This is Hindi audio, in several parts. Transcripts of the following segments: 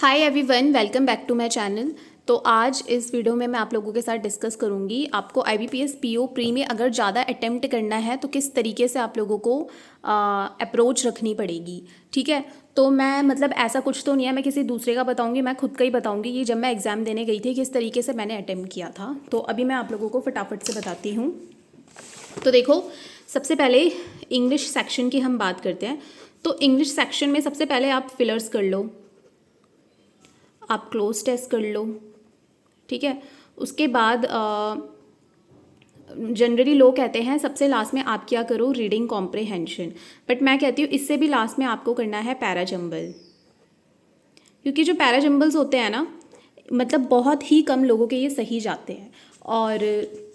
Hi everyone, welcome back to my channel. तो आज इस वीडियो में मैं आप लोगों के साथ डिस्कस करूंगी आपको आईबीपीएस पीओ प्री में अगर ज़्यादा अटेम्प्ट करना है तो किस तरीके से आप लोगों को अप्रोच रखनी पड़ेगी। ठीक है, तो मैं मतलब ऐसा कुछ तो नहीं है मैं किसी दूसरे का बताऊंगी, मैं खुद का ही बताऊंगी कि जब मैं एग्ज़ाम देने गई थी किस तरीके से मैंने अटेम्प्ट किया था। तो अभी मैं आप लोगों को फटाफट से बताती हूँ। तो देखो, सबसे पहले इंग्लिश सेक्शन की हम बात करते हैं। तो इंग्लिश सेक्शन में सबसे पहले आप फिलर्स कर लो, आप क्लोज टेस्ट कर लो। ठीक है, उसके बाद जनरली लोग कहते हैं सबसे लास्ट में आप क्या करो, रीडिंग कॉम्प्रिहेंशन। बट मैं कहती हूँ इससे भी लास्ट में आपको करना है पैराजम्बल, क्योंकि जो पैराजम्बल्स होते हैं ना, मतलब बहुत ही कम लोगों के ये सही जाते हैं। और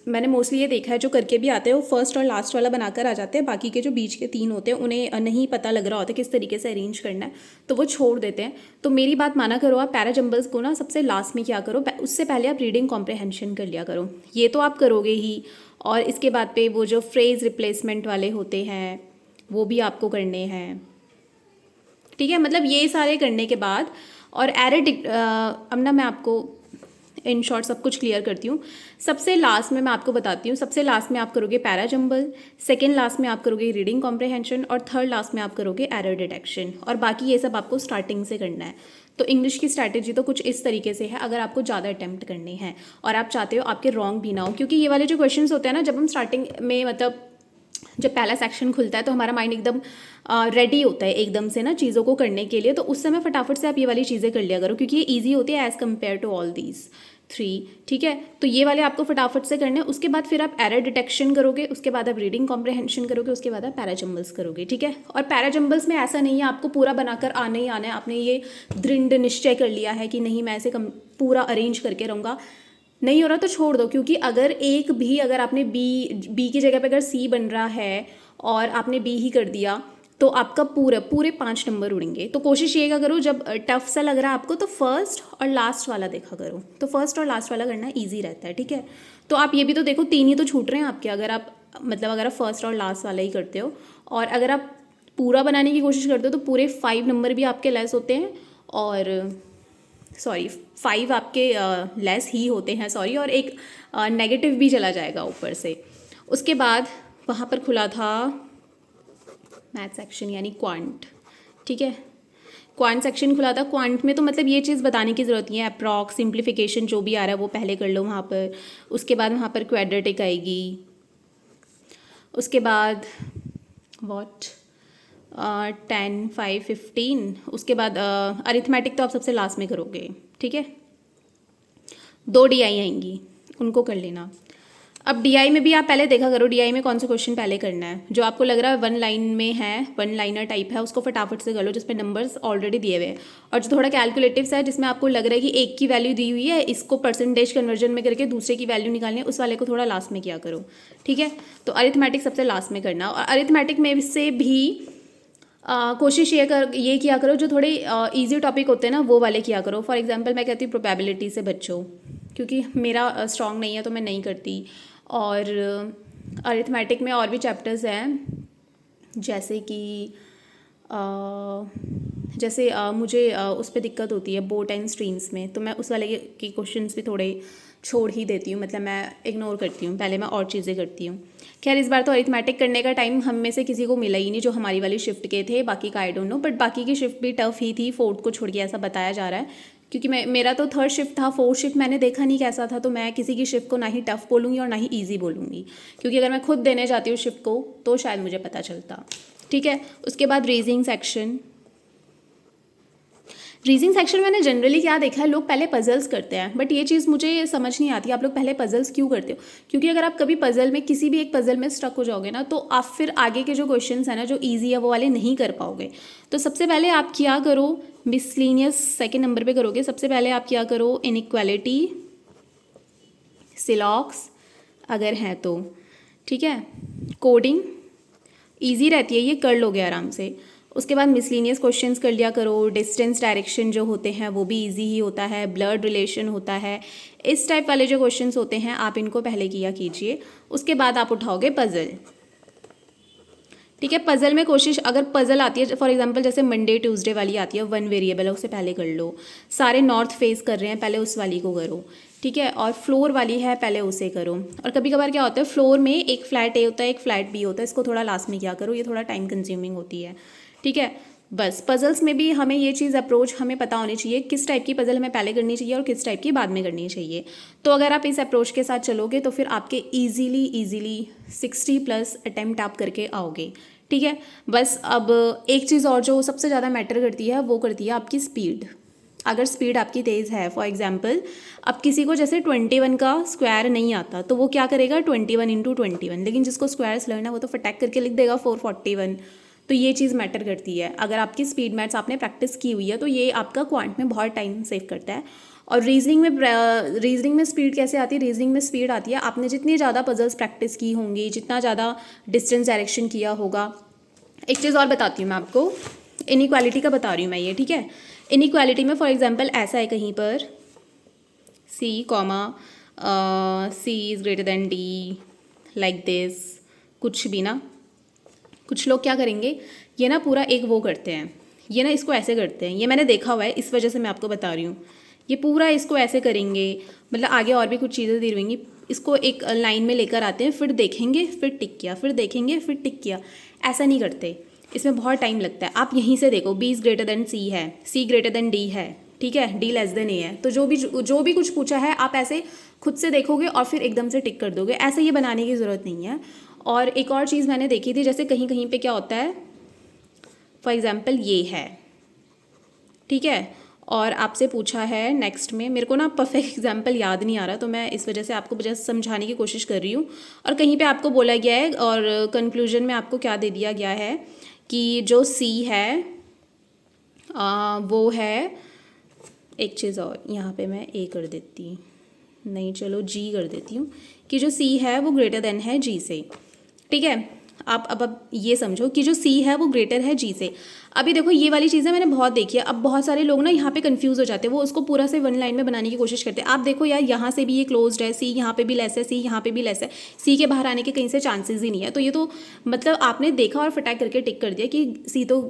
मैंने मोस्टली ये देखा है जो करके भी आते हैं वो फर्स्ट और लास्ट वाला बनाकर आ जाते हैं, बाकी के जो बीच के तीन होते हैं उन्हें नहीं पता लग रहा होता किस तरीके से अरेंज करना है, तो वो छोड़ देते हैं। तो मेरी बात माना करो, आप पैराजम्बल्स को ना सबसे लास्ट में क्या करो, उससे पहले आप रीडिंग कॉम्प्रिहेंशन कर लिया करो। ये तो आप करोगे ही, और इसके बाद पे वो जो फ्रेज रिप्लेसमेंट वाले होते हैं वो भी आपको करने हैं। ठीक है, मतलब ये सारे करने के बाद और अब ना मैं आपको इन शॉर्ट सब कुछ क्लियर करती हूँ। सबसे लास्ट में मैं आपको बताती हूँ, सबसे लास्ट में आप करोगे पैराजम्बल, सेकेंड लास्ट में आप करोगे रीडिंग कॉम्प्रिहेंशन, और थर्ड लास्ट में आप करोगे एरर डिटेक्शन, और बाकी ये सब आपको स्टार्टिंग से करना है। तो इंग्लिश की स्ट्रैटेजी तो कुछ इस तरीके से है अगर आपको ज़्यादा अटैम्प्ट करने हैं और आप चाहते हो आपके रॉन्ग भी ना हो, क्योंकि ये वाले जो क्वेश्चंस होते हैं ना, जब हम स्टार्टिंग में मतलब जब पहला सेक्शन खुलता है तो हमारा माइंड एकदम रेडी होता है एकदम से ना चीज़ों को करने के लिए, तो उस समय फटाफट से आप ये वाली चीज़ें कर लिया करो, क्योंकि ये ईजी होती है as compare to all these three. ठीक है, तो ये वाले आपको फटाफट से करने हैं। उसके बाद फिर आप एरर डिटेक्शन करोगे, उसके बाद आप रीडिंग कॉम्प्रिहेंशन करोगे, उसके बाद आप पैराजम्बल्स करोगे। ठीक है, और पैराजम्बल्स में ऐसा नहीं है आपको पूरा बनाकर आना ही आना है, आपने ये दृढ़ निश्चय कर लिया है कि नहीं मैं ऐसे पूरा अरेंज करके रहूँगा, नहीं हो रहा तो छोड़ दो। क्योंकि अगर आपने बी की जगह पे अगर सी बन रहा है और आपने बी ही कर दिया तो आपका पूरे 5 नंबर उड़ेंगे। तो कोशिश ये करो, जब टफ सा लग रहा है आपको तो फर्स्ट और लास्ट वाला देखा करो, तो फर्स्ट और लास्ट वाला करना ईजी रहता है। ठीक है, तो आप ये भी तो देखो, 3 ही तो छूट रहे हैं आपके, अगर आप फर्स्ट और लास्ट वाला ही करते हो, और अगर आप पूरा बनाने की कोशिश करते हो तो पूरे 5 नंबर भी आपके लेस होते हैं, और 5 आपके लेस ही होते हैं, और एक नेगेटिव भी चला जाएगा ऊपर से। उसके बाद वहाँ पर खुला था मैथ सेक्शन यानी क्वांट। ठीक है, क्वांट सेक्शन खुला था। क्वांट में तो मतलब ये चीज़ बताने की ज़रूरत नहीं है, अप्रॉक्स सिंप्लीफिकेशन जो भी आ रहा है वो पहले कर लो वहाँ पर। उसके बाद वहाँ पर क्वाड्रेटिक आएगी, उसके बाद वॉट 10, 5, 15, उसके बाद अरिथमेटिक तो आप सबसे लास्ट में करोगे। ठीक है, 2 डीआई आएंगी, उनको कर लेना। अब डीआई में भी आप पहले देखा करो डीआई में कौन सा क्वेश्चन पहले करना है। जो आपको लग रहा है 1 लाइन में है, 1 लाइनर टाइप है, उसको फटाफट से कर लो जिसमें नंबर्स ऑलरेडी दिए हुए हैं। और जो थोड़ा कैलकुलेटिव्स है जिसमें आपको लग रहा है कि एक की वैल्यू दी हुई है, इसको परसेंटेज कन्वर्जन में करके दूसरे की वैल्यू निकालनी है, उस वाले को थोड़ा लास्ट में किया करो। ठीक है, तो अरिथमेटिक सबसे लास्ट में करना। और अरिथमेटिक में से भी कोशिश ये किया करो जो थोड़े इजी टॉपिक होते हैं ना वो वाले किया करो। फॉर एग्जांपल मैं कहती हूँ प्रोबेबिलिटी से बचो, क्योंकि मेरा स्ट्रॉन्ग नहीं है तो मैं नहीं करती। और अरिथमेटिक में और भी चैप्टर्स हैं, जैसे कि मुझे उस पर दिक्कत होती है बोट एंड स्ट्रीम्स में, तो मैं उस वाले के क्वेश्चंस भी थोड़े छोड़ ही देती हूँ, मतलब मैं इग्नोर करती हूँ, पहले मैं और चीज़ें करती हूँ। खैर इस बार तो अरिथमेटिक करने का टाइम हम में से किसी को मिला ही नहीं जो हमारी वाली शिफ्ट के थे, बाकी का आई डोंट नो, बट बाकी की शिफ्ट भी टफ ही थी, 4th को छोड़ के ऐसा बताया जा रहा है। क्योंकि मेरा तो 3rd शिफ्ट था, 4th शिफ्ट मैंने देखा नहीं कैसा था, तो मैं किसी की शिफ्ट को ना ही टफ बोलूँगी और ना ही ईजी बोलूँगी, क्योंकि अगर मैं खुद देने जाती हूँ शिफ्ट को तो शायद मुझे पता चलता। ठीक है, उसके बाद रीजनिंग सेक्शन। रीजनिंग सेक्शन मैंने जनरली क्या देखा है, लोग पहले पजल्स करते हैं, बट ये चीज़ मुझे समझ नहीं आती आप लोग पहले पजल्स क्यों करते हो। क्योंकि अगर आप कभी पजल में किसी भी एक पजल में स्टक हो जाओगे ना, तो आप फिर आगे के जो क्वेश्चंस हैं ना जो ईजी है वो वाले नहीं कर पाओगे। तो सबसे पहले आप क्या करो, मिसलिनियस सेकेंड नंबर पे करोगे। सबसे पहले आप क्या करो, इनइक्वालिटी, सिलॉक्स अगर हैं तो, ठीक है, कोडिंग ईजी रहती है, ये कर लोगे आराम से। उसके बाद मिसलिनियस क्वेश्चंस कर लिया करो। डिस्टेंस डायरेक्शन जो होते हैं वो भी इजी ही होता है, ब्लड रिलेशन होता है, इस टाइप वाले जो क्वेश्चंस होते हैं आप इनको पहले किया कीजिए। उसके बाद आप उठाओगे पजल। ठीक है। पजल में कोशिश, अगर पजल आती है फॉर एग्जांपल जैसे मंडे ट्यूसडे वाली आती है, वन वेरिएबल है, उसे पहले कर लो। सारे नॉर्थ फेस कर रहे हैं, पहले उस वाली को करो, ठीक है। और फ्लोर वाली है, पहले उसे करो। और कभी कभार क्या होता है, फ्लोर में एक फ्लैट ए होता है, एक फ्लैट बी होता है, इसको थोड़ा लास्ट में क्या करो, ये थोड़ा टाइम कंज्यूमिंग होती है, ठीक है। बस पजल्स में भी हमें ये चीज़ अप्रोच हमें पता होनी चाहिए, किस टाइप की पजल हमें पहले करनी चाहिए और किस टाइप की बाद में करनी चाहिए। तो अगर आप इस अप्रोच के साथ चलोगे तो फिर आपके ईजीली 60+ अटैम्प्ट आप करके आओगे, ठीक है। बस अब एक चीज़ और जो सबसे ज़्यादा मैटर करती है, वो करती है आपकी स्पीड। अगर स्पीड आपकी तेज़ है, फॉर एग्जांपल अब किसी को जैसे 21 का स्क्वायर नहीं आता तो वो क्या करेगा 21 × 21, लेकिन जिसको स्क्वायर्स लर्न है वो तो फटाक करके लिख देगा 441। तो ये चीज़ मैटर करती है। अगर आपकी स्पीड मैथ्स आपने प्रैक्टिस की हुई है तो ये आपका क्वांट में बहुत टाइम सेव करता है। और रीजनिंग में स्पीड कैसे आती है, रीजनिंग में स्पीड आती है आपने जितनी ज़्यादा पजल्स प्रैक्टिस की होंगी, जितना ज़्यादा डिस्टेंस डायरेक्शन किया होगा। एक चीज़ और बताती हूँ मैं आपको, इनइक्वालिटी का बता रही हूँ मैं ये, ठीक है। इनइक्वालिटी में फॉर एग्जांपल ऐसा है कहीं पर C, C is greater than D, like this, कुछ भी ना, कुछ लोग क्या करेंगे, ये ना पूरा एक वो करते हैं, ये ना इसको ऐसे करते हैं, ये मैंने देखा हुआ है, इस वजह से मैं आपको बता रही हूँ। ये पूरा इसको ऐसे करेंगे, मतलब आगे और भी कुछ चीज़ें दी रहेंगी, इसको एक लाइन में लेकर आते हैं, फिर देखेंगे, फिर टिक किया, फिर देखेंगे, फिर टिक किया। ऐसा नहीं करते, इसमें बहुत टाइम लगता है। आप यहीं से देखो, B is greater than C है, C ग्रेटर देन D है, ठीक है, D लेस देन A है। तो जो भी कुछ पूछा है आप ऐसे खुद से देखोगे और फिर एकदम से टिक कर दोगे, ऐसे ये बनाने की ज़रूरत नहीं है। और एक और चीज़ मैंने देखी थी, जैसे कहीं कहीं पे क्या होता है, फॉर एग्जांपल ये है, ठीक है, और आपसे पूछा है नेक्स्ट में, मेरे को ना परफेक्ट एग्जांपल याद नहीं आ रहा तो मैं इस वजह से आपको जस्ट समझाने की कोशिश कर रही हूँ। और कहीं पे आपको बोला गया है और कंक्लूजन में आपको क्या दे दिया गया है कि जो C है वो है, एक चीज़ और यहाँ पे मैं A कर देती, नहीं चलो G कर देती हूँ, कि जो C है वो ग्रेटर देन है G से, ठीक है। आप अब ये समझो कि जो C है वो ग्रेटर है G से। अभी देखो ये वाली चीज़ें मैंने बहुत देखी है, अब बहुत सारे लोग ना यहाँ पे कंफ्यूज हो जाते हैं, वो उसको पूरा से वन लाइन में बनाने की कोशिश करते हैं। आप देखो यार, यहाँ से भी ये क्लोज्ड है, C यहाँ पे भी लेस है, C यहाँ पे भी लेस है, C के बाहर आने के कहीं से चांसेस ही नहीं है। तो ये तो मतलब आपने देखा और फटाक करके टिक कर दिया कि C तो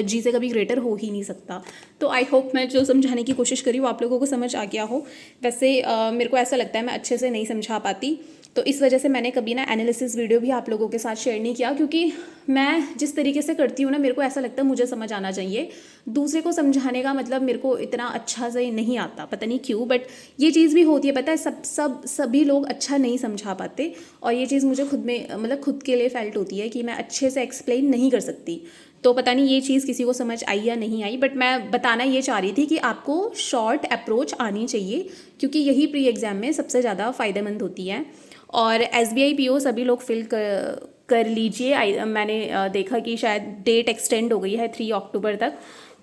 G से कभी ग्रेटर हो ही नहीं सकता। तो आई होप मैं जो समझाने की कोशिश करी वो आप लोगों को समझ आ गया हो। वैसे मेरे को ऐसा लगता है मैं अच्छे से नहीं समझा पाती, तो इस वजह से मैंने कभी ना एनालिसिस वीडियो भी आप लोगों के साथ शेयर नहीं किया, क्योंकि मैं जिस तरीके से करती हूँ ना, मेरे को ऐसा लगता है मुझे समझ आना चाहिए। दूसरे को समझाने का मतलब मेरे को इतना अच्छा से नहीं आता, पता नहीं क्यों, बट ये चीज़ भी होती है, पता है, सभी लोग अच्छा नहीं समझा पाते। और ये चीज़ मुझे खुद में मतलब खुद के लिए फेल्ट होती है कि मैं अच्छे से एक्सप्लेन नहीं कर सकती। तो पता नहीं ये चीज़ किसी को समझ आई या नहीं आई, बट मैं बताना ये चाह रही थी कि आपको शॉर्ट अप्रोच आनी चाहिए, क्योंकि यही प्री एग्ज़ाम में सबसे ज़्यादा फ़ायदेमंद होती है। और SBI PO सभी लोग फिल कर लीजिए। मैंने देखा कि शायद डेट एक्सटेंड हो गई है 3 अक्टूबर तक।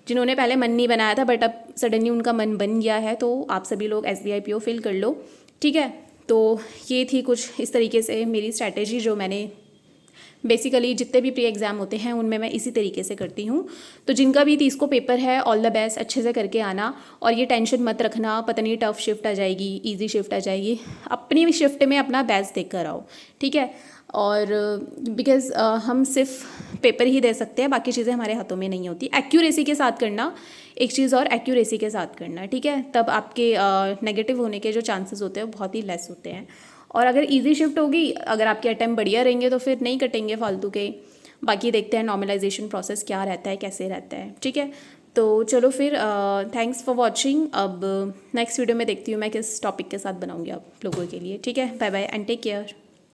जिन्होंने पहले मन नहीं बनाया था बट अब सडनली उनका मन बन गया है, तो आप सभी लोग SBI PO फिल कर लो, ठीक है। तो ये थी कुछ इस तरीके से मेरी स्ट्रैटेजी, जो मैंने बेसिकली जितने भी प्री एग्ज़ाम होते हैं उनमें मैं इसी तरीके से करती हूँ। तो जिनका भी 30 को पेपर है, ऑल द बेस्ट, अच्छे से करके आना। और ये टेंशन मत रखना पता नहीं टफ शिफ्ट आ जाएगी, इजी शिफ्ट आ जाएगी, अपनी शिफ्ट में अपना बेस्ट देख कर आओ, ठीक है। और बिकॉज़ हम सिर्फ पेपर ही दे सकते हैं, बाकी चीज़ें हमारे हाथों में नहीं होती। एक्यूरेसी के साथ करना, एक चीज़ और, एक्यूरेसी के साथ करना, ठीक है, तब आपके नेगेटिव होने के जो चांसेस होते हैं वो बहुत ही लेस होते हैं। और अगर इजी शिफ्ट होगी, अगर आपके अटेम्प्ट बढ़िया रहेंगे तो फिर नहीं कटेंगे फालतू के। बाकी देखते हैं नॉर्मलाइजेशन प्रोसेस क्या रहता है, कैसे रहता है, ठीक है। तो चलो फिर, थैंक्स फॉर वॉचिंग। अब नेक्स्ट वीडियो में देखती हूँ मैं किस टॉपिक के साथ बनाऊँगी आप लोगों के लिए, ठीक है। Bye bye and take care.